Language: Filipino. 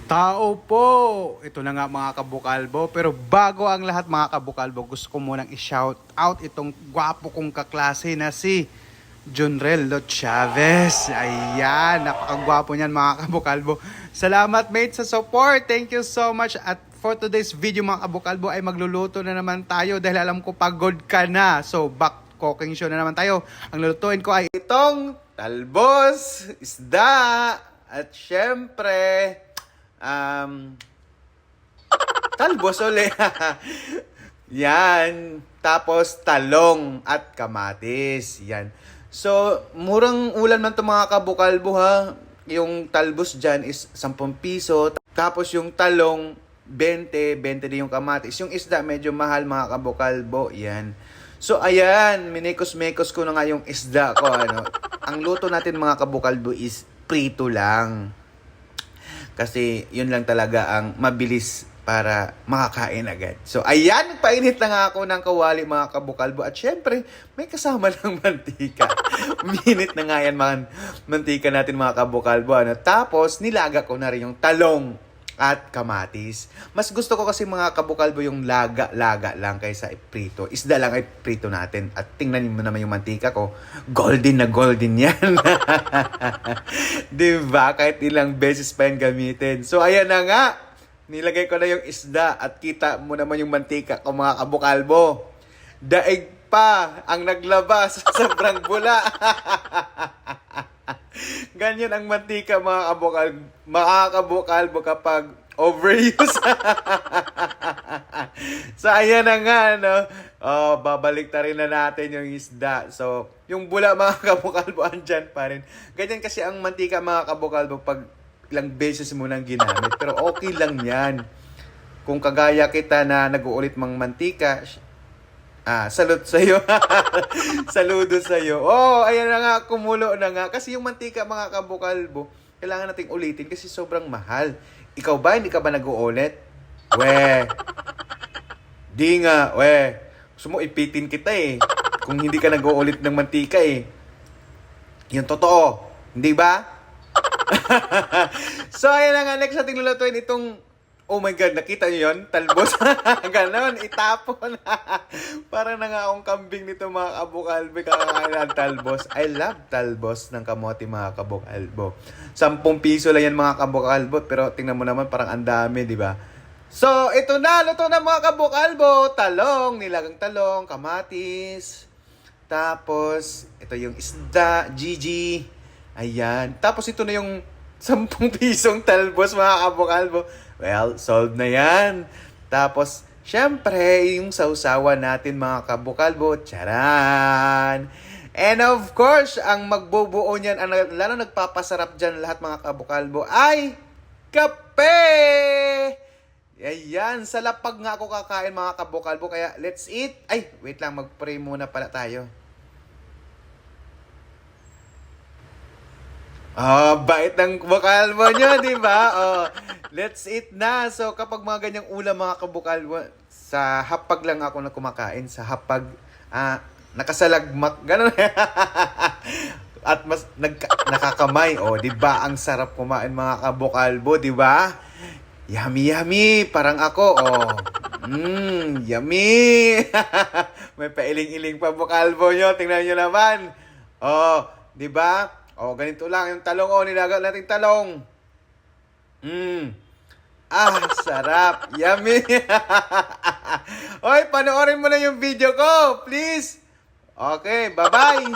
Tao po! Ito na nga mga kabukalbo. Pero bago ang lahat mga kabukalbo, gusto ko munang i-shout out itong gwapo kong kaklase na si Junrel Lot Chavez. Ayan, napakagwapo niyan mga kabukalbo. Salamat mate sa support. Thank you so much. At for today's video mga kabukalbo ay magluluto na naman tayo dahil alam ko pagod ka na. So back cooking show na naman tayo. Ang lulutuin ko ay itong talbos, isda, at syempre talbos ulit. Yan. Tapos talong at kamatis. Yan. So, murang ulan man ito mga kabukalbo ha. Yung talbos dyan is 10 piso. Tapos yung talong 20 din yung kamatis. Yung isda medyo mahal mga kabukalbo. Yan. So, ayan. Minikos-mekos ko na nga yung isda ko. Ano. Ang luto natin mga kabukalbo is prito lang. Kasi yun lang talaga ang mabilis para makakain agad. So, ayan, nagpainit na nga ako ng kawali mga kabukalbo. At syempre, may kasama ng mantika. Minit na nga yan mantika natin mga kabukalbo. Ano? Tapos, nilaga ko na rin yung talong at kamatis. Mas gusto ko kasi mga kabukalbo yung laga lang kaysa prito. Isda lang ay prito natin. At tingnan mo naman yung mantika ko. Golden na golden yan. Diba? Kahit ilang beses pa yan gamitin. So, ayan na nga. Nilagay ko na yung isda at kita mo naman yung mantika ko mga kabukalbo. Daig pa ang naglabas. Sobrang bula. Ganyan ang mantika mga kabukalbo kapag overuse. So, ayan na nga, no? Oh, babalik ta rin na natin yung isda. So, yung bula mga kabukalbo, andyan pa rin. Ganyan kasi ang mantika mga kabukalbo pag ilang beses mo nang ginamit. Pero okay lang yan. Kung kagaya kita na nag-uulit mang mantika, salute sa'yo. Saludo sa'yo. Oh, ayan na nga, kumulo na nga. Kasi yung mantika, mga kabukalbo, kailangan nating ulitin kasi sobrang mahal. Ikaw ba, hindi ka ba nag-uulit? Di nga, gusto mo ipitin kita eh. Kung hindi ka nag-uulit ng mantika eh. Yung totoo. Hindi ba? So, ayan na nga, next nating lulutuin itong oh my God, nakita niyo yun? Talbos. Ganon, itapon. Parang na nga akong kambing nito mga kabukalbo. Kakakain ng talbos. I love talbos ng kamote mga kabukalbo. 10 piso lang yan mga kabukalbo. Pero tingnan mo naman parang ang dami, di ba? So, ito na. Luto na mga kabukalbo. Talong, nilagang talong, kamatis. Tapos, ito yung isda, Gigi. Ayan. Tapos ito na yung 10 pisong talbos mga kabukalbo. Well, solved na yan. Tapos, syempre, yung sausawan natin mga kabukalbo. Charan! And of course, ang magbubuo niyan, lalo nagpapasarap dyan lahat mga kabukalbo, ay kape! Ayan, sa lapag nga ako kakain mga kabukalbo. Kaya, let's eat. Ay, wait lang, mag-pray muna pala tayo. Bait ng kabukalbo nyo, di ba? Let's eat na. So, kapag mga ganyang ulam, mga kabukalbo, sa hapag lang ako na kumakain. Sa hapag, nakasalagmak, gano'n. At mas nakakamay. Di ba? Ang sarap kumain, mga kabukalbo, di ba? Yummy, yummy. Parang ako, yummy. May pailing-iling pa bukalbo nyo. Tingnan nyo naman. Di ba? Ganito lang yung talong. Nilaga natin talong. Sarap. Yummy. Oy, panoorin mo na yung video ko. Please. Okay, bye-bye.